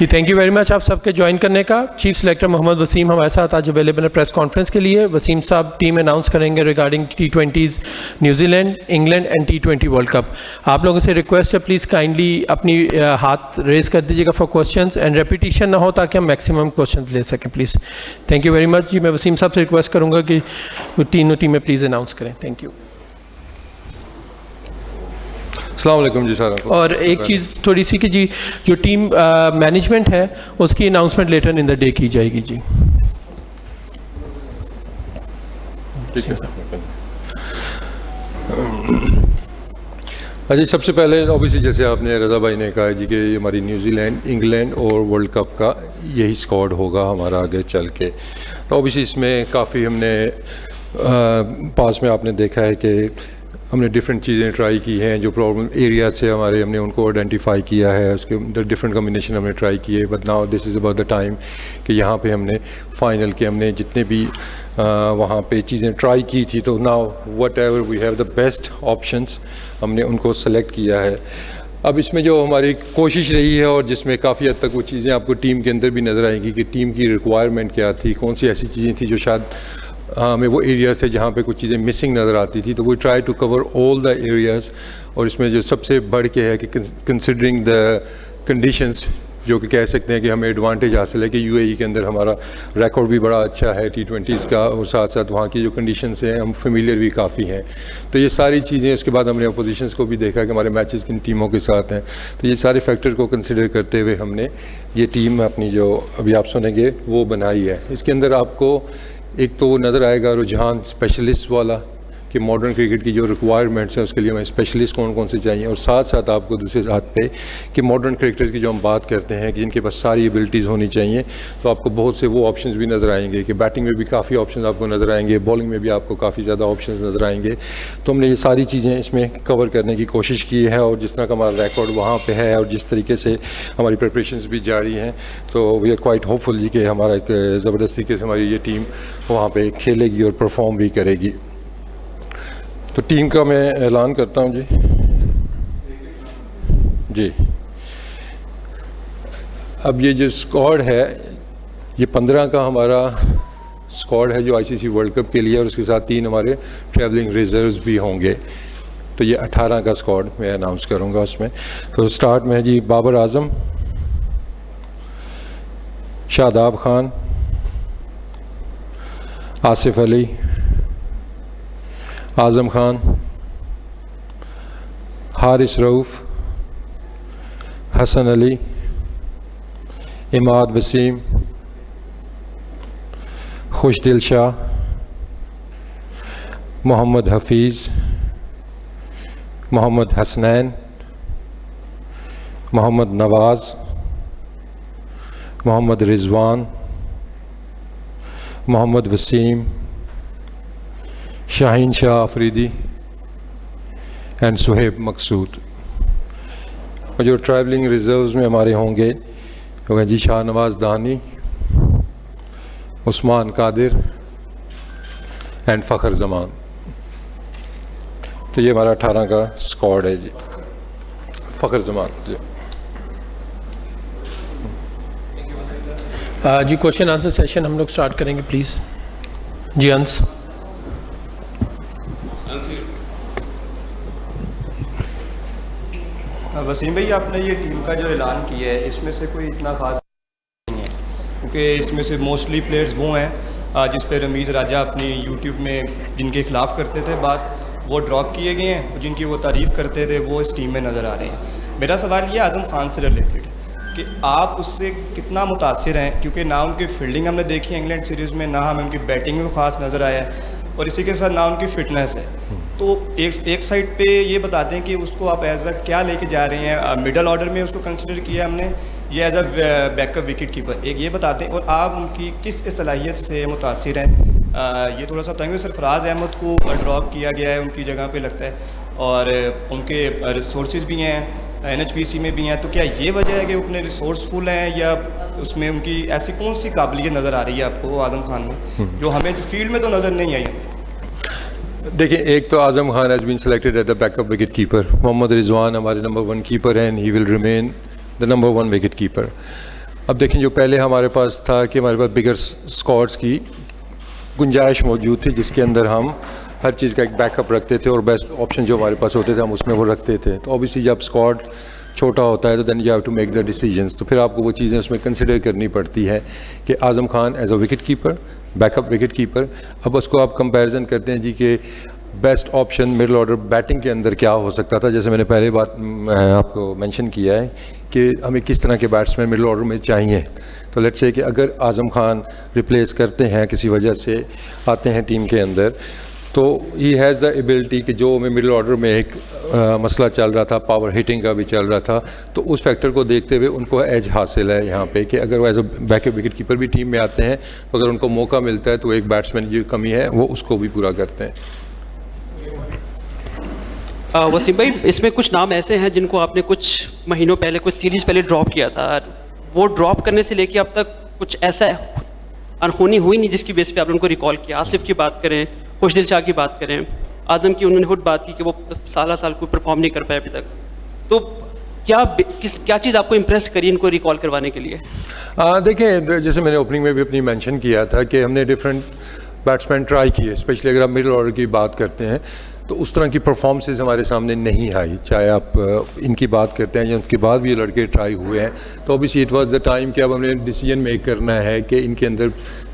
Ji thank you very much आप सबके join करने का। चीफ सेलेक्टर मोहम्मद वसीम हमारे साथ आज अवेलेबल है प्रेस कॉन्फ्रेंस के लिए। वसीम साहब टीम अनाउंस करेंगे regarding T20s New Zealand, England and T20 world cup. आप लोगों से रिक्वेस्ट है प्लीज़ काइंडली अपनी हाथ रेज कर दीजिएगा फॉर क्वेश्चंस एंड रेपिटेशन ना हो ताकि हम मैक्सिमम क्वेश्चंस ले सकें please. Thank you very much. जी मैं वसीम साहब से रिक्वेस्ट करूँगा कि तीनों टीमें प्लीज़ अनाउंस करें। Thank you. अस्सलाम वालेकुम जी सारा। और एक चीज़ थोड़ी सी कि जी जो टीम मैनेजमेंट है उसकी announcement letter in the day की जाएगी जी। ठीक है। अच्छा सबसे पहले ऑब्वियसली जैसे आपने रज़ा भाई ने कहा जी कि हमारी न्यूजीलैंड, इंग्लैंड और वर्ल्ड कप का यही स्क्वाड होगा हमारा आगे चल के। तो ऑब्वियसली इसमें काफ़ी हमने पास में आपने देखा है कि हमने डिफरेंट चीज़ें ट्राई की हैं, जो प्रॉब्लम एरियाज से हमारे हमने उनको आइडेंटिफाई किया है, उसके अंदर डिफरेंट कम्बिनेशन हमने ट्राई किए। But now this is about the time कि यहाँ पे हमने फाइनल के हमने जितने भी वहाँ पे चीज़ें ट्राई की थी तो now whatever we have the best options हमने उनको सेलेक्ट किया है। अब इसमें जो हमारी कोशिश रही है और जिसमें काफ़ी हद तक वो चीज़ें आपको टीम के अंदर भी नज़र आएंगी कि टीम की रिक्वायरमेंट क्या थी, कौन सी ऐसी चीज़ें थी जो शायद हमें वो एरियाज़ थे जहाँ पे कुछ चीज़ें मिसिंग नज़र आती थी। तो वो try to cover all the areas. और इसमें जो सबसे बढ़ के है कि कंसिडरिंग द कंडीशंस, जो कि कह सकते हैं कि हमें एडवांटेज हासिल है कि यूएई के अंदर हमारा रिकॉर्ड भी बड़ा अच्छा है T20s का, और साथ साथ वहाँ की जो कंडीशंस हैं हम फेमिलियर भी काफ़ी हैं। तो ये सारी चीज़ें, उसके बाद हमने अपोजिशंस को भी देखा कि हमारे मैचेस किन टीमों के साथ हैं। तो ये सारे फैक्टर को कंसिडर करते हुए हमने ये टीम अपनी जो अभी आप सुनेंगे वो बनाई है। इसके अंदर आपको एक तो वो नज़र आएगा रुझान स्पेशलिस्ट वाला कि मॉडर्न क्रिकेट की जो रिक्वायरमेंट्स हैं उसके लिए हमें स्पेशलिस्ट कौन कौन से चाहिए, और साथ साथ आपको दूसरे हाथ पे कि मॉडर्न क्रिकेटर्स की जो हम बात करते हैं कि जिनके पास सारी एबिलिटीज़ होनी चाहिए, तो आपको बहुत से वो ऑप्शंस भी नज़र आएंगे कि बैटिंग में भी काफ़ी ऑप्शंस आपको नज़र आएंगे, बॉलिंग में भी आपको काफ़ी ज़्यादा ऑप्शंस नज़र आएंगे। तो हमने ये सारी चीज़ें इसमें कवर करने की कोशिश की है, और जिस तरह का हमारा रिकॉर्ड वहाँ पर है और जिस तरीके से हमारी प्रिपरेशंस भी जारी हैं, तो वी आर क्वाइट होपफुल जी कि हमारा एक ज़बरदस्त तरीके से हमारी ये टीम वहाँ पर खेलेगी और परफॉर्म भी करेगी। तो टीम का मैं ऐलान करता हूं जी। अब ये जो स्क्वाड है ये 15 का हमारा स्क्वाड है जो आईसीसी वर्ल्ड कप के लिए, और उसके साथ 3 हमारे ट्रैवलिंग रिजर्व्स भी होंगे। तो ये 18 का स्क्वाड मैं अनाउंस करूंगा उसमें। तो स्टार्ट में है जी बाबर आजम, शादाब खान, आसिफ अली, आज़म खान, हारिस रऊफ़, हसन अली, इमाद वसीम, खुशदिल शाह, मोहम्मद हफीज़, मोहम्मद हसनैन, मोहम्मद नवाज़, मोहम्मद रिजवान, मोहम्मद वसीम, शाहीन शाह अफरीदी एंड सुहेब मकसूद। और जो ट्रैवलिंग रिजर्व्स में हमारे होंगे वो जी शाहनवाज दानी, उस्मान कादिर एंड फ़खर जमान। तो ये हमारा 18 का स्क्वाड है जी। फ़खर जमान जी। जी क्वेश्चन आंसर सेशन हम लोग स्टार्ट करेंगे प्लीज़। जी अंश। वसीम भाई आपने ये टीम का जो ऐलान किया है इसमें से कोई इतना ख़ास नहीं है, क्योंकि इसमें से मोस्टली प्लेयर्स वो हैं जिस पे रमीज़ राजा अपनी यूट्यूब में जिनके ख़िलाफ़ करते थे बात, वो ड्रॉप किए गए हैं, जिनकी वो तारीफ़ करते थे वो इस टीम में नज़र आ रहे हैं। मेरा सवाल ये आज़म खान से रिलेटेड कि आप उससे कितना मुतासिर हैं, क्योंकि ना उनकी फील्डिंग हमने देखी है इंग्लैंड सीरीज़ में, ना हमें उनकी बैटिंग में ख़ास नज़र आया है, और इसी के साथ ना उनकी फ़िटनेस है। तो एक साइड पे ये बताते हैं कि उसको आप एज अ क्या लेके जा रहे हैं, मिडल ऑर्डर में उसको कंसिडर किया हमने या as a backup wicket keeper, एक ये बताते हैं, और आप उनकी किस सलाहियत से मुतासिर हैं ये थोड़ा सा बताएंगे। सरफराज अहमद को ड्रॉप किया गया है उनकी जगह पे लगता है, और उनके रिसोर्सेज भी हैं NHPC में भी हैं, तो क्या ये वजह है कि वो अपने रिसोर्सफुल हैं, या उसमें उनकी ऐसी कौन सी काबिलियत नज़र आ रही है आपको आज़म खान में जो हमें फील्ड में तो नज़र नहीं आई? देखिए, एक तो Azam Khan has been selected as the backup wicket keeper. Mohammad Rizwan हमारे नंबर 1 कीपर हैं, he will remain the number 1 wicket keeper. अब देखें, जो पहले हमारे पास था कि हमारे पास बिगर स्क्वाड्स की गुंजाइश मौजूद थी, जिसके अंदर हम हर चीज़ का एक बैकअप रखते थे और बेस्ट ऑप्शन जो हमारे पास होते थे हम उसमें वो रखते थे। तो ऑब्वियसली जब स्क्वाड छोटा होता है तो then you have to make the decisions, तो फिर आपको वो चीज़ें उसमें कंसिडर करनी पड़ती है कि Azam Khan as a wicket keeper, backup wicket keeper. अब उसको आप कंपैरिजन करते हैं जी कि best option middle order batting के अंदर क्या हो सकता था। जैसे मैंने पहले बात आपको मेंशन किया है कि हमें किस तरह के बैट्समैन मिडिल ऑर्डर में चाहिए। तो लेट्स से कि अगर आज़म खान रिप्लेस करते हैं, किसी वजह से आते हैं टीम के अंदर, तो ही हैज़ द एबिलिटी कि जो हमें मिडिल ऑर्डर में एक मसला चल रहा था, पावर हिटिंग का भी चल रहा था, तो उस फैक्टर को देखते हुए उनको एज हासिल है यहाँ पे कि अगर वो as a backup wicket keeper भी टीम में आते हैं तो अगर उनको मौका मिलता है तो एक बैट्समैन की कमी है वो उसको भी पूरा करते हैं। वसीम भाई, इसमें कुछ नाम ऐसे हैं जिनको आपने कुछ महीनों पहले, कुछ सीरीज़ पहले ड्रॉप किया था। वो ड्रॉप करने से लेके अब तक कुछ ऐसा अनहोनी हुई नहीं जिसकी बेस पे आपने उनको रिकॉल किया। आसिफ की बात करें, खुशदिल शाह की बात करें, आज़म की उन्होंने खुद बात की कि वो साल कोई परफॉर्म नहीं कर पाए अभी तक। तो क्या चीज़ आपको इम्प्रेस करी इनको रिकॉल करवाने के लिए? देखिए, जैसे मैंने ओपनिंग में भी अपनी मेंशन किया था कि हमने डिफरेंट बैट्समैन ट्राई किए, स्पेशली अगर आप मिडिल ऑर्डर की बात करते हैं तो उस तरह की परफॉर्मेंसेस हमारे सामने नहीं आई। चाहे आप इनकी बात करते हैं या उसके बाद भी ये लड़के ट्राई हुए हैं, तो obviously it was the time कि अब हमने डिसीजन मेक करना है कि इनके अंदर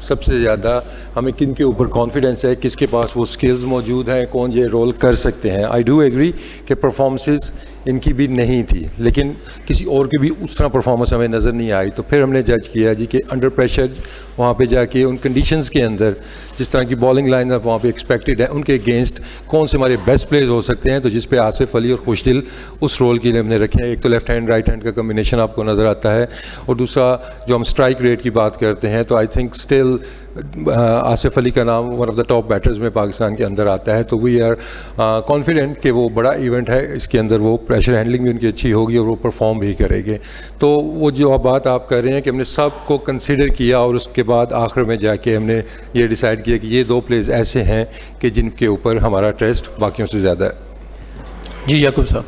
सबसे ज़्यादा हमें किन के ऊपर कॉन्फिडेंस है, किसके पास वो स्किल्स मौजूद हैं, कौन ये रोल कर सकते हैं। आई डू एग्री कि परफॉर्मेंसेस इनकी भी नहीं थी, लेकिन किसी और की भी उस तरह परफॉर्मेंस हमें नज़र नहीं आई। तो फिर हमने जज किया जी कि अंडर प्रेशर वहाँ पे जाके उन कंडीशंस के अंदर जिस तरह की बॉलिंग लाइन अप वहाँ पे एक्सपेक्टेड है, उनके अगेंस्ट कौन से हमारे बेस्ट प्लेयर्स हो सकते हैं। तो जिस पे आसिफ अली और खुशदिल उस रोल के लिए हमने रखे हैं। एक तो लेफ्ट हैंड राइट हैंड का कम्बिनेशन आपको नज़र आता है, और दूसरा जो हम स्ट्राइक रेट की बात करते हैं तो I think still Asif Ali का नाम one of the top batters में पाकिस्तान के अंदर आता है। तो वी आर कॉन्फिडेंट कि वो बड़ा इवेंट है, इसके अंदर वो प्रेशर हैंडलिंग भी उनकी अच्छी होगी और वो परफॉर्म भी करेंगे। तो वो जो बात आप कर रहे हैं कि हमने सब को कंसिडर किया और उसके बाद आखिर में जाके हमने ये डिसाइड किया कि ये दो प्लेयर्स ऐसे हैं कि जिनके ऊपर हमारा ट्रस्ट बाकियों से ज़्यादा है। जी याकूब साहब।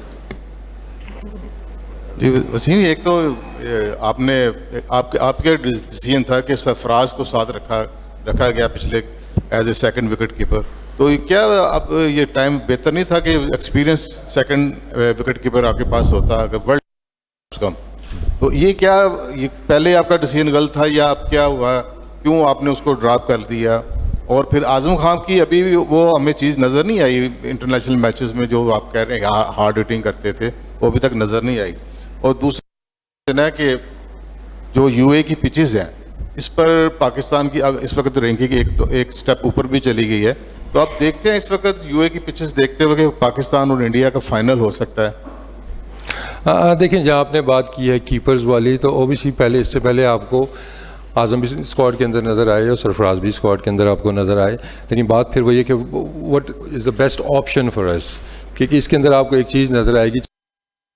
जी वसीम, एक तो आपने आपके डिसीजन था कि सरफराज को साथ रखा गया पिछले as a second wicket keeper, तो क्या अब ये टाइम बेहतर नहीं था कि एक्सपीरियंस सेकंड विकेट कीपर आपके पास होता अगर वर्ल्ड कम? तो ये पहले आपका डिसीजन गलत था या अब क्या हुआ, क्यों आपने उसको ड्रॉप कर दिया? और फिर आज़म खान की अभी भी वो हमें चीज़ नज़र नहीं आई इंटरनेशनल मैचेस में, जो आप कह रहे हैं हार्ड हिटिंग करते थे, वो अभी तक नज़र नहीं आई। और दूसरा है कि जो यूए की पिचेस हैं, इस पर पाकिस्तान की अब इस वक्त रैंकिंग एक स्टेप ऊपर भी चली गई है। तो आप देखते हैं इस वक्त यूए की पिचेस देखते हुए कि पाकिस्तान और इंडिया का फाइनल हो सकता है? देखें, जहाँ आपने बात की है कीपर्स वाली, तो ओबीसी पहले इससे पहले आपको आज़म भी स्क्वाड के अंदर नज़र आए और सरफराज भी स्क्वाड के अंदर आपको नज़र आए, लेकिन बात फिर वही है कि what is the best option for us, क्योंकि इसके अंदर आपको एक चीज़ नज़र आएगी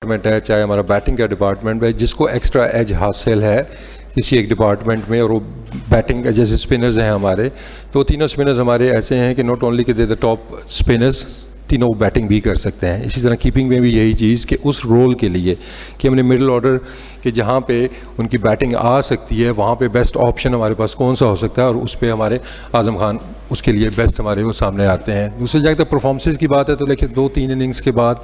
है, चाहे हमारा बैटिंग का डिपार्टमेंट है, जिसको एक्स्ट्रा एज हासिल है किसी एक डिपार्टमेंट में, और वो बैटिंग जैसे स्पिनर्स हैं हमारे, तो तीनों स्पिनर्स हमारे ऐसे हैं कि नॉट ओनली कि दे द टॉप स्पिनर्स, तीनों बैटिंग भी कर सकते हैं। इसी तरह कीपिंग में भी यही चीज़ कि उस रोल के लिए कि हमने मिडिल ऑर्डर कि जहाँ पे उनकी बैटिंग आ सकती है वहाँ पे बेस्ट ऑप्शन हमारे पास कौन सा हो सकता है, और उस पर हमारे आज़म खान उसके लिए बेस्ट हमारे वो सामने आते हैं। दूसरी जगह तक परफॉर्मेंसेस की बात है तो लेकिन 2-3 इनिंग्स के बाद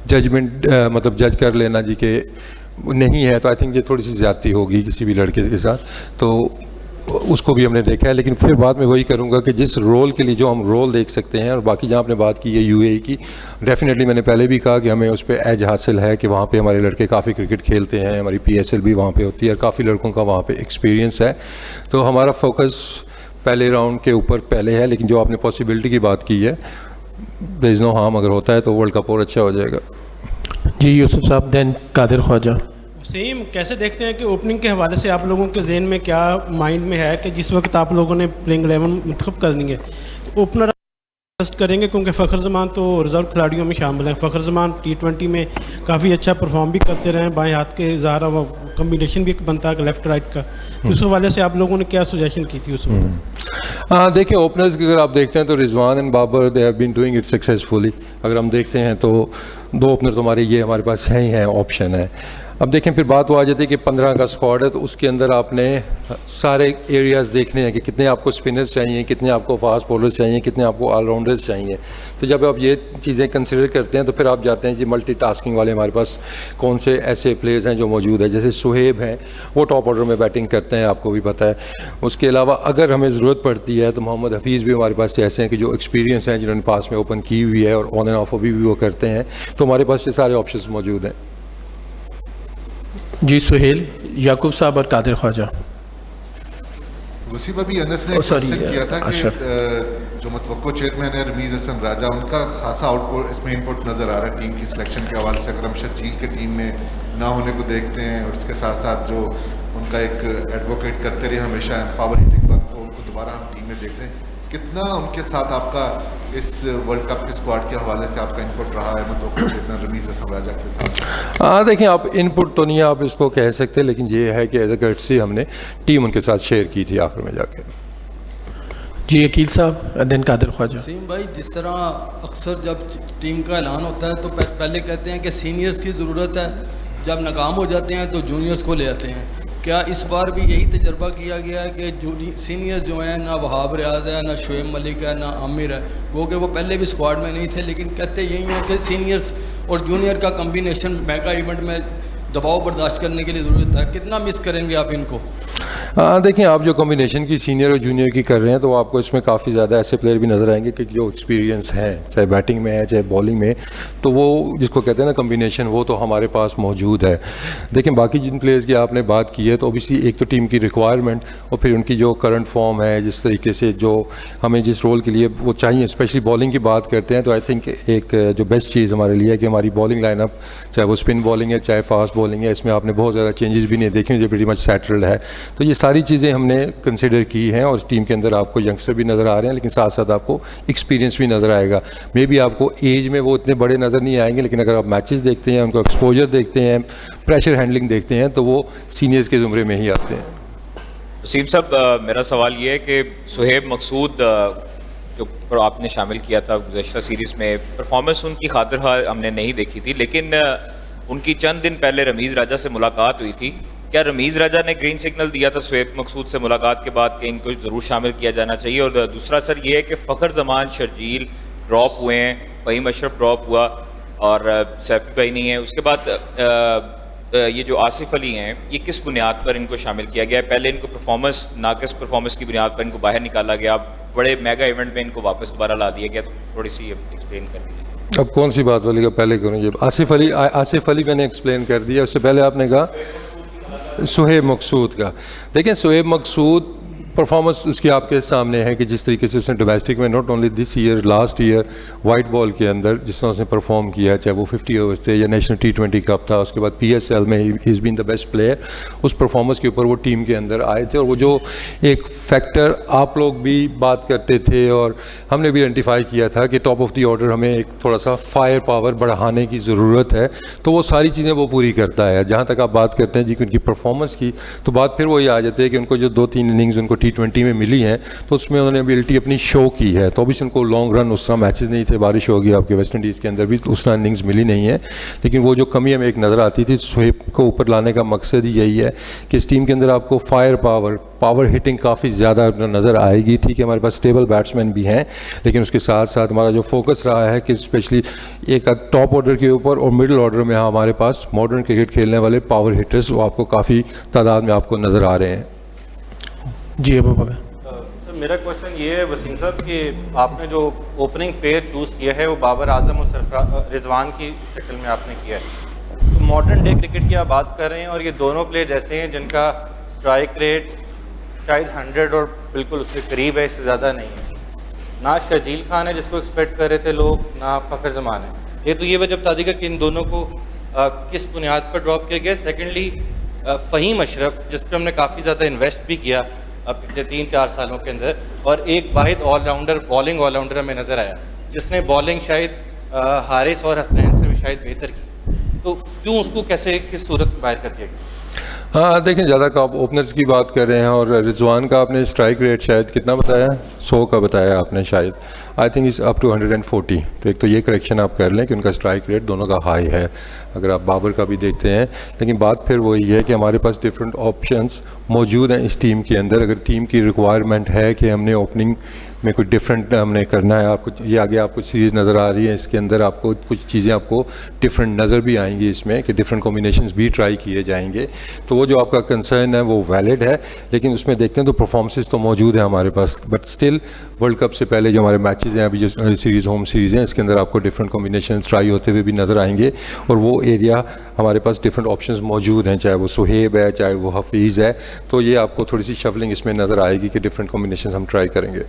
जजमेंट मतलब जज कर लेना जी के नहीं है, तो आई थिंक ये थोड़ी सी ज़्यादती होगी किसी भी लड़के के साथ, तो उसको भी हमने देखा है। लेकिन फिर बाद में वही करूंगा कि जिस रोल के लिए जो हम रोल देख सकते हैं, और बाकी जहाँ आपने बात की है यूएई की, डेफिनेटली मैंने पहले भी कहा कि हमें उस पर एज हासिल है कि वहाँ पे हमारे लड़के काफ़ी क्रिकेट खेलते हैं, हमारी पीएसएल भी वहाँ पे होती है और काफ़ी लड़कों का वहाँ पे एक्सपीरियंस है। तो हमारा फोकस पहले राउंड के ऊपर पहले है, लेकिन जो आपने पॉसिबिलिटी की बात की है, देयर इज़ नो हार्म, अगर होता है तो वर्ल्ड कप और अच्छा हो जाएगा। जी यूसुफ साहब, देन कादिर ख्वाजा। सेम कैसे देखते हैं कि ओपनिंग के हवाले से आप लोगों के जहन में क्या माइंड में है कि जिस वक्त आप लोगों ने प्लेइंग 11 मुंतखब करनी है, ओपनर ट्रस्ट करेंगे? क्योंकि फ़खर जमान तो रिजर्व खिलाड़ियों में शामिल हैं। फ़खर जमान T20 में काफ़ी अच्छा परफॉर्म भी करते रहे, बाएं हाथ के ज़ारा वो कम्बिनेशन भी एक बनता है लेफ्ट राइट का, तो उस हवाले से आप लोगों ने क्या सजेशन की थी उस वक्त? देखिए, ओपनर्स की अगर आप देखते हैं तो Rizwan and Babar they have been doing it successfully. अगर हम देखते हैं तो 2 ओपनर तो हमारे पास हैं ही हैं, ऑप्शन है। अब देखें फिर बात वो आ जाती है कि 15 का स्क्वाड है तो उसके अंदर आपने सारे एरियाज़ देखने हैं कि कितने आपको स्पिनर्स चाहिए, कितने आपको फास्ट बॉलर्स चाहिए, कितने आपको ऑलराउंडर्स चाहिए। तो जब आप ये चीज़ें कंसिडर करते हैं तो फिर आप जाते हैं जी मल्टीटास्किंग वाले हमारे पास कौन से ऐसे प्लेयर्स हैं जो मौजूद है। जैसे सुहेब हैं, वो टॉप ऑर्डर में बैटिंग करते हैं, आपको भी पता है। उसके अलावा अगर हमें ज़रूरत पड़ती है तो मोहम्मद हफीज़ भी हमारे पास ऐसे हैं कि जो एक्सपीरियंस हैं, जिन्होंने पास में ओपन की हुई है और ऑन एंड ऑफ अभी भी वो करते हैं। तो हमारे पास ये सारे ऑप्शंस मौजूद हैं। जी सुहेल, याकूब साहब और कादिर ख्वाजा। वसीम, अभी अनस ने क्वेश्चन किया था कि जो मतवक्को चेयरमैन है रमीज़ हसन राजा, उनका खासा आउटपुट इसमें इनपुट नज़र आ रहा है टीम की सिलेक्शन के हवाले से। अगर हम शर्जील के टीम में ना होने को देखते हैं और इसके साथ साथ जो उनका एक एडवोकेट करते रहे हमेशा पावर हिटिंग पर, तो उनको दोबारा हम टीम में देख रहे हैं। कितना उनके साथ आपका इस वर्ल्ड कप के स्क्वाड के हवाले से आपका इनपुट रहा है मतवक्को चेयरमैन रमीज़ हसन राजा के साथ? हाँ देखिए, आप इनपुट तो नहीं आप इसको कह सकते, लेकिन ये है कि एज अ कर्टसी हमने टीम उनके साथ शेयर की थी आखिर में जाके। जी अकील साहब, देन कादिर ख्वाजा। वसीम भाई, जिस तरह अक्सर जब टीम का ऐलान होता है तो पहले कहते हैं कि सीनियर्स की ज़रूरत है, जब नाकाम हो जाते हैं तो जूनियर्स को ले आते हैं। क्या इस बार भी यही तजर्बा किया गया है कि सीनियर्स जो हैं, ना वहाब रियाज है, ना शुएब मलिक है, ना आमिर है, वो पहले भी स्क्वाड में नहीं थे, लेकिन कहते यही हैं कि सीनियर्स और जूनियर का कम्बिनेशन मेगा इवेंट में दबाव बर्दाश्त करने के लिए ज़रूरत है। कितना मिस करेंगे आप इनको? हाँ देखिए, आप जो कॉम्बिनेशन की सीनियर और जूनियर की कर रहे हैं तो आपको इसमें काफ़ी ज़्यादा ऐसे प्लेयर भी नज़र आएंगे कि जो एक्सपीरियंस हैं, चाहे बैटिंग में है चाहे बॉलिंग में, तो वो जिसको कहते हैं ना कॉम्बिनेशन, वो तो हमारे पास मौजूद है। देखिए बाकी जिन प्लेयर्स की आपने बात की है तो ओबियसली एक तो टीम की रिक्वायरमेंट और फिर उनकी जो करंट फॉर्म है, जिस तरीके से जो हमें जिस रोल के लिए वो चाहिए, स्पेशली बॉलिंग की बात करते हैं तो आई थिंक एक जो बेस्ट चीज़ हमारे लिए है कि हमारी बॉलिंग लाइनअप, चाहे वो स्पिन बॉलिंग है चाहे फास्ट बॉलिंग है, इसमें आपने बहुत ज़्यादा चेंजेस भी नहीं देखे, जो वेरी मच सेटल्ड है। तो ये सारी चीज़ें हमने कंसिडर की हैं और टीम के अंदर आपको यंगस्टर भी नज़र आ रहे हैं, लेकिन साथ साथ आपको एक्सपीरियंस भी नज़र आएगा। मे बी आपको एज में वो इतने बड़े नज़र नहीं आएंगे, लेकिन अगर आप मैचेस देखते हैं, उनको एक्सपोजर देखते हैं, प्रेशर हैंडलिंग देखते हैं, तो वो सीनियर्स के ज़ुमरे में ही आते हैं। वसीम साहब, मेरा सवाल ये है कि सुहेब मकसूद जो आपने शामिल किया था गुज़श्ता सीरीज़ में, परफॉर्मेंस उनकी खातिर हमने नहीं देखी थी, लेकिन उनकी चंद दिन पहले रमीज़ राजा से मुलाकात हुई थी। क्या रमीज़ राजा ने ग्रीन सिग्नल दिया था सुहेब मकसूद से मुलाकात के बाद कि इनको ज़रूर शामिल किया जाना चाहिए? और दूसरा सर ये है कि फ़खर जमान, शर्जील ड्रॉप हुए हैं, फ़हीम अशरफ ड्रॉप हुआ और सैफी भाई नहीं है। उसके बाद ये जो आसिफ अली हैं, ये किस बुनियाद पर इनको शामिल किया गया है? पहले इनको परफॉर्मेंस, नाकिस परफॉर्मेंस की बुनियाद पर इनको बाहर निकाला गया, बड़े मेगा इवेंट में इनको वापस दोबारा ला दिया गया, तो थोड़ी सी एक्सप्लेन कर दीजिए। अब कौन सी बात वाली का पहले करूँ? जब आसिफ अली मैंने एक्सप्लेन कर दिया, उससे पहले आपने कहा सुहेब मकसूद का। देखिए सुहेब मकसूद परफॉर्मेंस उसकी आपके सामने है कि जिस तरीके से उसने डोमेस्टिक में, not only this year, last year white ball के अंदर जिस तरह उसने परफॉर्म किया, चाहे वो 50 ओवर्स थे या नेशनल T20 कप था, उसके बाद PSL में he is been the best player. उस परफॉर्मेंस के ऊपर वो टीम के अंदर आए थे और वो जो एक फैक्टर आप लोग भी बात करते थे और हमने भी आइडेंटिफाई किया था कि टॉप ऑफ द ऑर्डर हमें एक थोड़ा सा फायर पावर बढ़ाने की ज़रूरत है, तो वो सारी चीज़ें वो पूरी करता है। जहाँ तक आप बात करते हैं जी कि उनकी परफॉर्मेंस की, तो बात फिर वही आ जाती है कि उनको जो 2-3 इनिंग्स उनको T20 में मिली हैं तो उसमें उन्होंने एबिलिटी अपनी शो की है। तो अभी उनको लॉन्ग रन उस तरह मैचेस नहीं थे, बारिश होगी आपके वेस्ट इंडीज़ के अंदर भी, तो उस तरह इनिंग्स मिली नहीं है। लेकिन वो जो कमी हमें एक नज़र आती थी, सुहेब को ऊपर लाने का मकसद ही यही है कि इस टीम के अंदर आपको फायर पावर हिटिंग काफ़ी ज़्यादा नज़र आएगी। ठीक है, हमारे पास स्टेबल बैट्समैन भी हैं, लेकिन उसके साथ साथ हमारा जो फोकस रहा है कि स्पेशली एक टॉप ऑर्डर के ऊपर और मिडिल ऑर्डर में हमारे पास मॉडर्न क्रिकेट खेलने वाले पावर हिटर्स वो आपको काफ़ी तादाद में आपको नज़र आ रहे हैं। जी अबू बकर। मेरा क्वेश्चन ये है वसीम साहब कि आपने जो ओपनिंग पेयर चूज़ किया है वो बाबर आजम और रिजवान की शक्ल में आपने किया है। तो मॉडर्न डे क्रिकेट की आप बात कर रहे हैं और ये दोनों प्लेयर ऐसे हैं जिनका स्ट्राइक रेट शायद 100 और बिल्कुल उसके करीब है, इससे ज़्यादा नहीं है। ना शर्जील खान है जिसको एक्सपेक्ट कर रहे थे लोग, ना फ़खर जमान है। ये तो ये वजह बता देगा कि इन दोनों को किस बुनियाद पर ड्रॉप किया गया। सेकेंडली फ़हीम अशरफ, जिस पर हमने काफ़ी ज़्यादा इन्वेस्ट भी किया पिछले 3-4 सालों के अंदर, और एक वाहिद ऑलराउंडर, बॉलिंग ऑलराउंडर हमें नज़र आया जिसने बॉलिंग शायद हारिस और हसनैन से भी शायद बेहतर की, तो क्यों उसको कैसे किस सूरत में बाहर कर दिया गया? हाँ देखें, ज़्यादा का आप ओपनर्स की बात कर रहे हैं और रिजवान का आपने स्ट्राइक रेट शायद कितना बताया, 100 का बताया आपने शायद, I think is up to 140। तो एक तो ये करेक्शन आप कर लें कि उनका स्ट्राइक रेट दोनों का हाई है, अगर आप बाबर का भी देखते हैं। लेकिन बात फिर वही है कि हमारे पास डिफरेंट ऑप्शंस मौजूद हैं इस टीम के अंदर। अगर टीम की रिक्वायरमेंट है कि हमने ओपनिंग में कुछ डिफरेंट हमने करना है, आपको ये आगे आपको सीरीज़ नज़र आ रही है, इसके अंदर आपको कुछ चीज़ें आपको डिफरेंट नज़र भी आएंगी इसमें कि डिफरेंट कॉम्बिनेशंस भी ट्राई किए जाएंगे। तो वो जो आपका कंसर्न है वो वैलिड है, लेकिन उसमें देखते हैं तो परफॉर्मेंसेस तो मौजूद है हमारे पास। बट स्टिल वर्ल्ड कप से पहले जो हमारे मैचेज़ हैं, अभी जो सीरीज़ होम सीरीज़ हैं, इसके अंदर आपको डिफरेंट कॉम्बिनेशन ट्राई होते हुए भी नज़र आएंगे। और वो एरिया हमारे पास डिफरेंट ऑप्शंस मौजूद हैं, चाहे वो सुहेब है, चाहे वो हफीज़ है। तो ये आपको थोड़ी सी शफलिंग इसमें नज़र आएगी कि डिफरेंट कॉम्बिनेशन हम ट्राई करेंगे।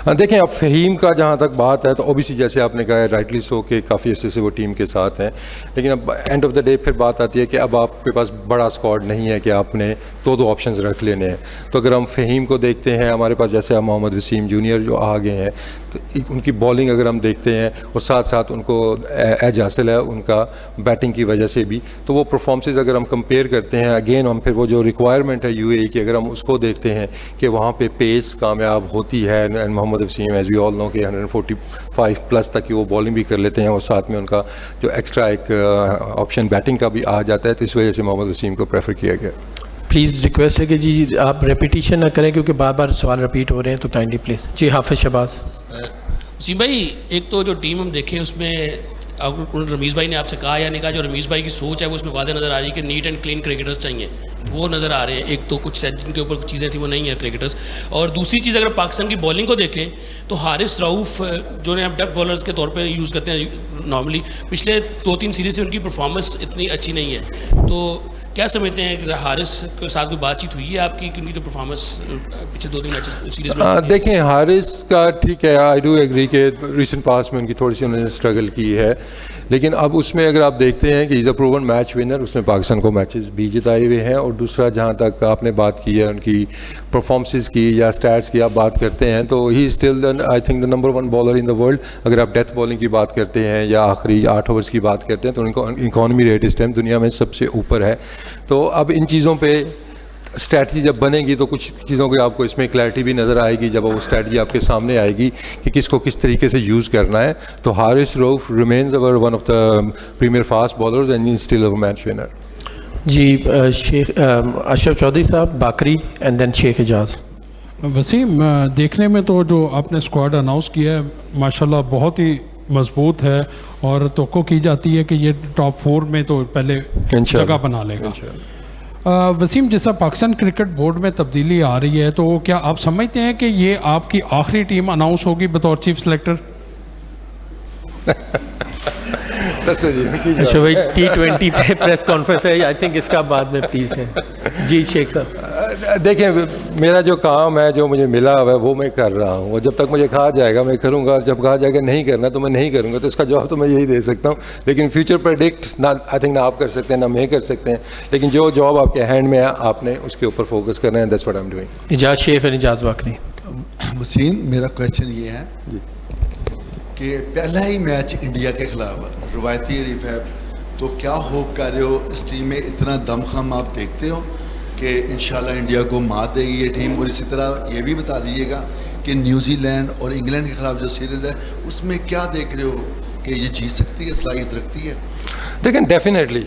देखें, अब फ़हीम का जहाँ तक बात है तो ओबीसी जैसे आपने कहा है राइटली सो के काफ़ी अर्से से वो टीम के साथ हैं, लेकिन अब एंड ऑफ द डे फिर बात आती है कि अब आपके पास बड़ा स्क्वाड नहीं है कि आपने दो ऑप्शंस रख लेने हैं। तो अगर हम फ़हीम को देखते हैं, हमारे पास जैसे हम मोहम्मद वसीम जूनियर जो आ गए हैं, तो उनकी बॉलिंग अगर हम देखते हैं और साथ साथ उनको एज हासिल है उनका बैटिंग की वजह से भी, तो वो परफॉर्मेंसेस अगर हम कंपेयर करते हैं अगेन, हम फिर वो जो रिक्वायरमेंट है यूएई की अगर हम उसको देखते हैं कि वहाँ पे पेस कामयाब होती है, and Mohammad Wasim as we all know कि 145 प्लस तक की वो बॉलिंग भी कर लेते हैं और साथ में उनका जो एक्स्ट्रा एक ऑप्शन बैटिंग का भी आ जाता है, तो इस वजह से मोहम्मद वसीम को प्रेफर किया गया। प्लीज़ रिक्वेस्ट है कि जी आप रेपिटेशन ना करें क्योंकि बार बार सवाल रिपीट हो रहे हैं, तो काइंडली प्लीज़। जी हाफिज़ शहबाज। वसीम भाई, एक तो जो टीम हम देखें उसमें रमीज़ भाई ने आपसे कहा या नहीं कहा, जो रमीज़ भाई की सोच है वो उसमें वाज़ेह नज़र आ रही है कि नीट एंड क्लीन क्रिकेटर्स चाहिए, वो नज़र आ रहे हैं। एक तो कुछ जिनके ऊपर कुछ चीज़ें थी वो नहीं है क्रिकेटर्स। और दूसरी चीज़, अगर पाकिस्तान की बॉलिंग को देखें तो हारिस रऊफ़ जो ने आप डेप्थ बॉलर्स के तौर पे यूज़ करते हैं नॉर्मली, पिछले 2-3 सीरीज़ से उनकी परफॉर्मेंस इतनी अच्छी नहीं है। तो क्या समझते हैं, हारिस के साथ कोई बातचीत हुई है आपकी, क्योंकि जो परफॉर्मेंस पिछले 2-3 मैचेस सीरीज में? देखें, हारिस का ठीक है, आई डू एग्री कि रिसेंट पास में उनकी थोड़ी सी उन्होंने स्ट्रगल की है, लेकिन अब उसमें अगर आप देखते हैं कि is a proven match winner, उसने पाकिस्तान को मैचेस भी जिताए हुए हैं। और दूसरा, जहाँ तक आपने बात की है उनकी परफॉर्मेंसेस की या स्टैट्स की आप बात करते हैं, तो he still I think the number 1 bowler in the world. अगर आप डेथ बॉलिंग की बात करते हैं या आखिरी 8 ओवर्स की बात करते हैं, तो उनको इकॉनमी रेट इस टाइम दुनिया में सबसे ऊपर है। तो अब इन चीज़ों पे स्ट्रैटी जब बनेगी तो कुछ चीज़ों की आपको इसमें क्लैरिटी भी नज़र आएगी जब वो स्ट्रैटी आपके सामने आएगी कि किसको किस तरीके से यूज़ करना है। तो Haris Rauf remains our one of the premier fast bowlers and still our match winner. जी शेख अशरफ चौधरी साहब, बाकरी एंड देन शेख एजाज। वसीम, देखने में तो जो आपने स्क्वाड अनाउंस किया है माशाल्लाह बहुत ही मजबूत है और तवक्को की जाती है कि ये टॉप 4 में तो पहले जगह बना लेगा। वसीम, जैसा पाकिस्तान क्रिकेट बोर्ड में तब्दीली आ रही है, तो क्या आप समझते हैं कि ये आपकी आखिरी टीम अनाउंस होगी बतौर चीफ सेलेक्टर? अच्छा भाई, T20 पे प्रेस कॉन्फ्रेंस है, आई थिंक इसका बाद में प्लीज़ है। जी शेख साहब। देखें, मेरा जो काम है, जो मुझे मिला हुआ है वो मैं कर रहा हूँ, और जब तक मुझे कहा जाएगा मैं करूँगा, जब कहा जाएगा नहीं करना तो मैं नहीं करूँगा। तो इसका जवाब तो मैं यही दे सकता हूँ, लेकिन फ्यूचर प्रेडिक्ट ना आई थिंक ना आप कर सकते हैं ना मैं कर सकते हैं, लेकिन जो जॉब आपके हैंड में है आपने उसके ऊपर फोकस करना है। That's what I am doing. Ijaz Shaikh और इजाज बाकरी। वसीम, मेरा क्वेश्चन ये है कि पहला ही मैच इंडिया के खिलाफ रवायती हरीफ है, तो क्या होप कर रहे हो इस टीम में? इतना दमखम आप देखते हो कि इंशाल्लाह इंडिया को मात देगी ये टीम? और इसी तरह ये भी बता दीजिएगा कि न्यूजीलैंड और इंग्लैंड के खिलाफ जो सीरीज़ है उसमें क्या देख रहे हो कि ये जीत सकती है, सलाहियत रखती है? लेकिन डेफिनेटली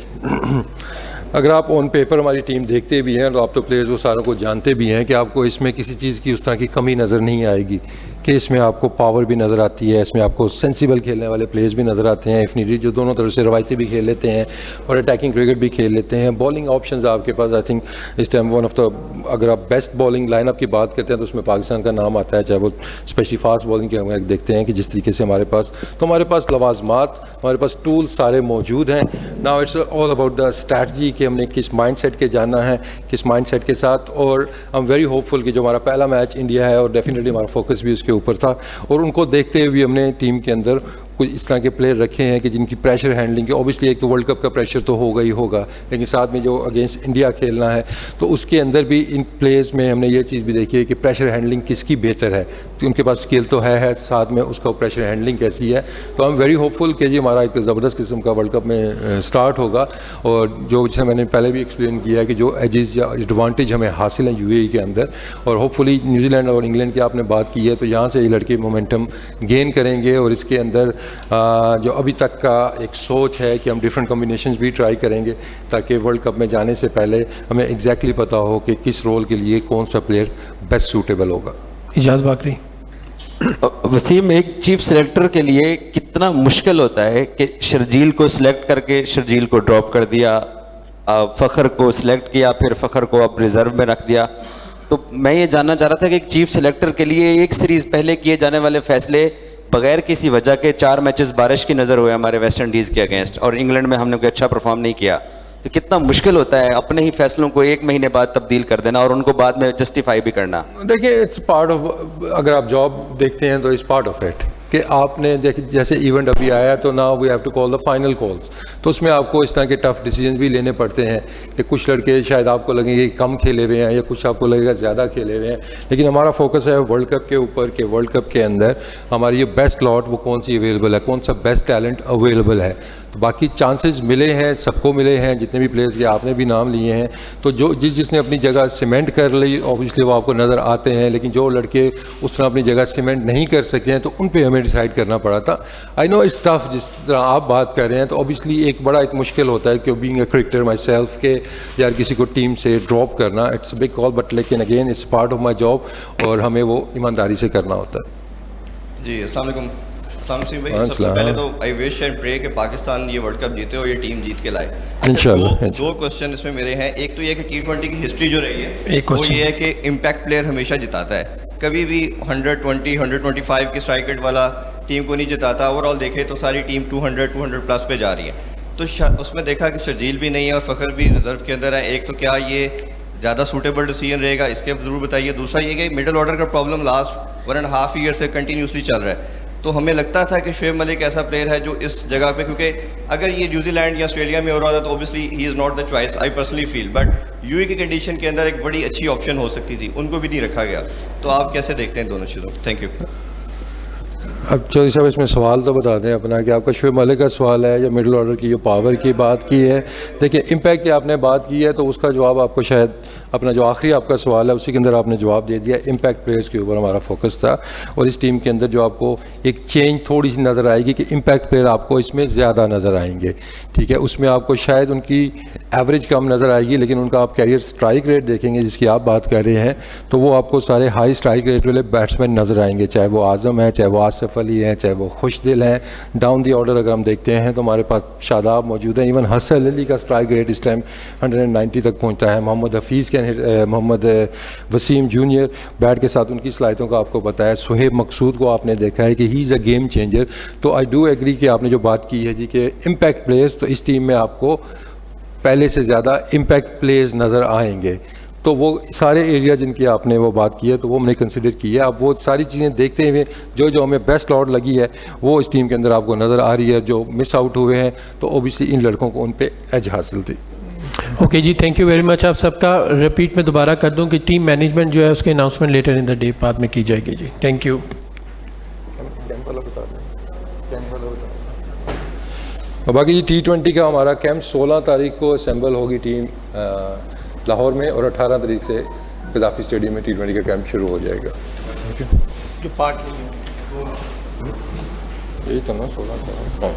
अगर आप ऑन पेपर हमारी टीम देखते भी हैं तो आप तो प्लेयर्स वो सारों को जानते भी हैं कि आपको इसमें किसी चीज़ की उस तरह की कमी नज़र नहीं आएगी, कि इसमें आपको पावर भी नज़र आती है, इसमें आपको सेंसिबल खेलने वाले प्लेयर्स भी नज़र आते हैं, इफ नीडेड जो दोनों तरफ से रवायती भी खेल लेते हैं और अटैकिंग क्रिकेट भी खेल लेते हैं। बॉलिंग ऑप्शंस आपके पास आई थिंक इस टाइम वन ऑफ द, अगर आप बेस्ट बॉलिंग लाइनअप की बात करते हैं तो उसमें पाकिस्तान का नाम आता है, चाहे वो स्पेशली फास्ट बॉलिंग के हम देखते हैं कि जिस तरीके से हमारे पास लवाजमात, हमारे पास टूल सारे मौजूद हैं। Now it's all about the strategy कि हमने किस माइंड सेट के जाना है, किस माइंड सेट के साथ। और आई एम वेरी होपफुल कि जो हमारा पहला मैच इंडिया है और डेफिनेटली हमारा फोकस भी उसके ऊपर था, और उनको देखते हुए हमने टीम के अंदर कुछ इस तरह के प्लेयर रखे हैं कि जिनकी प्रेशर हैंडलिंग की, ऑब्वियसली एक तो वर्ल्ड कप का प्रेशर तो होगा ही होगा, लेकिन साथ में जो अगेंस्ट इंडिया खेलना है तो उसके अंदर भी इन प्लेयर्स में हमने ये चीज़ भी देखी है कि प्रेशर हैंडलिंग किसकी बेहतर है, तो उनके पास स्किल तो है साथ में उसका प्रेशर हैंडलिंग कैसी है। तो आई एम वेरी होपफुल कि जी हमारा एक ज़बरदस्त किस्म का वर्ल्ड कप में स्टार्ट होगा, और जो जैसे मैंने पहले भी एक्सप्लेन किया है कि जो एजेस या एडवांटेज हमें हासिल हैं यूएई के अंदर, और होपफुली न्यूजीलैंड और इंग्लैंड की आपने बात की है तो यहाँ से ये लड़के मोमेंटम गेन करेंगे, और इसके अंदर जो अभी तक का एक सोच है कि हम डिफरेंट कॉम्बिनेशंस भी ट्राई करेंगे ताकि वर्ल्ड कप में जाने से पहले हमें एग्जैक्टली पता हो कि किस रोल के लिए कौन सा प्लेयर बेस्ट सूटेबल होगा। इजाज़ बाकरी। वसीम, एक चीफ सेलेक्टर के लिए कितना मुश्किल होता है कि शर्जील को सिलेक्ट करके शर्जील को ड्रॉप कर दिया, फ़खर को सिलेक्ट किया, फिर फ़खर को अब रिज़र्व में रख दिया। तो मैं ये जानना चाह रहा था कि एक चीफ सेलेक्टर के लिए एक सीरीज़ पहले किए जाने वाले फैसले बगैर किसी वजह के 4 मैचेस बारिश की नज़र हुए हमारे वेस्ट इंडीज़ के अगेंस्ट, और इंग्लैंड में हमने कोई अच्छा परफॉर्म नहीं किया, तो कितना मुश्किल होता है अपने ही फैसलों को 1 महीने बाद तब्दील कर देना और उनको बाद में जस्टिफाई भी करना। देखिए इट्स पार्ट ऑफ, अगर आप जॉब देखते हैं तो इट्स पार्ट ऑफ इट कि आपने जैसे इवेंट अभी आया तो now we have to call the final calls, तो उसमें आपको इस तरह के टफ डिसीजन भी लेने पड़ते हैं कि कुछ लड़के शायद आपको लगेंगे कि कम खेले हुए हैं या कुछ आपको लगेगा ज़्यादा खेले हुए हैं, लेकिन हमारा फोकस है वर्ल्ड कप के ऊपर कि वर्ल्ड कप के अंदर हमारी ये बेस्ट लॉट वो कौन सी अवेलेबल है, कौन सा बेस्ट टैलेंट अवेलेबल है। तो बाकी चांसेस मिले हैं, सबको मिले हैं, जितने भी प्लेयर्स के आपने भी नाम लिए हैं, तो जो जिसने अपनी जगह सीमेंट कर ली ऑब्वियसली वो आपको नज़र आते हैं, लेकिन जो लड़के उस तरह अपनी जगह सीमेंट नहीं कर सके हैं तो उन पे हमें डिसाइड करना पड़ा था। आई नो इट्स टफ, जिस तरह आप बात कर रहे हैं तो ऑब्वियसली एक बड़ा एक मुश्किल होता है कि being a cricketer my self के यार किसी को टीम से ड्रॉप करना, इट्स बिग कॉल, बट लेकिन again it's part of my job और हमें वो ईमानदारी से करना होता है। जी अस्सलाम वालेकुम सिंह भाई, सबसे पहले तो आई विश एंड प्रे कि पाकिस्तान ये वर्ल्ड कप जीते और ये टीम जीत के लाए इंशाल्लाह। दो क्वेश्चन इसमें मेरे हैं, एक तो ये कि T20 की हिस्ट्री जो रही है वो ये है कि इम्पैक्ट प्लेयर हमेशा जिताता है, कभी भी 120 125 की स्ट्राइक रेट वाला टीम को नहीं जिताता। ओवरऑल देखें तो सारी टीम 200 प्लस पे जा रही है, तो उसमें देखा कि शर्जील भी नहीं है और फ़खर भी रिजर्व के अंदर है। एक तो क्या ये ज़्यादा सूटेबल डिसीजन रहेगा, इसके ज़रूर बताइए। दूसरा ये कि मिडिल ऑर्डर का प्रॉब्लम लास्ट 1.5 ईयर से कंटिन्यूसली चल रहा है, तो हमें लगता था कि शुएब मलिक ऐसा प्लेयर है जो इस जगह पे, क्योंकि अगर ये न्यूजीलैंड या ऑस्ट्रेलिया में हो रहा था तो obviously he is not the choice, I personally feel, but UAE की कंडीशन के अंदर एक बड़ी अच्छी ऑप्शन हो सकती थी, उनको भी नहीं रखा गया। तो आप कैसे देखते हैं दोनों चीज़ों? Thank you. अब चौधरी साहब इसमें सवाल तो बता दें अपना कि आपका शुएब मलिक का सवाल है या मिडिल ऑर्डर की जो पावर की बात की है। देखिए इम्पैक्ट की आपने बात की है तो उसका जवाब आपको शायद अपना जो आखिरी आपका सवाल है उसी के अंदर आपने जवाब दे दिया। इम्पैक्ट प्लेयर्स के ऊपर हमारा फोकस था और इस टीम के अंदर जो आपको एक चेंज थोड़ी सी नज़र आएगी कि इम्पैक्ट प्लेयर आपको इसमें ज़्यादा नज़र आएंगे, ठीक है। उसमें आपको शायद उनकी एवरेज कम नज़र आएगी, लेकिन उनका आप कैरियर स्ट्राइक रेट देखेंगे जिसकी आप बात कर रहे हैं तो वो आपको सारे हाई स्ट्राइक रेट वाले बैट्समैन नज़र आएंगे, चाहे वो आज़म है, चाहे वो आसिफ अली हैं, चाहे वो खुशदिल हैं। डाउन दी ऑर्डर अगर हम देखते हैं तो हमारे पास शादाब मौजूद हैं, इवन हसन अली का स्ट्राइक रेट इस टाइम 190 तक पहुंचता है। मोहम्मद हफीज़ के मोहम्मद वसीम जूनियर बैट के साथ उनकी सलाहियतों का आपको बताया। सुहेब मकसूद को आपने देखा है कि he is a game changer. तो आई डू एग्री कि आपने जो बात की है जी कि इम्पैक्ट प्लेयर्स, तो इस टीम में आपको पहले से ज़्यादा इम्पैक्ट प्लेयर्स नज़र आएंगे। तो वो सारे एरिया जिनकी आपने वो बात की है तो वो हमने कंसिडर की है। अब वो सारी चीज़ें देखते हुए जो हमें बेस्ट लॉट लगी है वो इस टीम के अंदर आपको नज़र आ रही है। जो मिस आउट हुए हैं तो ओबियसली इन लड़कों को उन पे एज हासिल थी। ओके जी, थैंक यू वेरी मच। आप सबका रिपीट में दोबारा कर दूं कि टीम मैनेजमेंट जो है उसके announcement letter in the day बाद में की जाएगी जी। Thank you. बाकी जी T20 का हमारा कैंप 16 तारीख को असेंबल होगी टीम लाहौर में और 18 तारीख से गद्दाफी स्टेडियम में T20 का कैंप शुरू हो जाएगा। जो पार्ट यही तो ना 16 हाँ।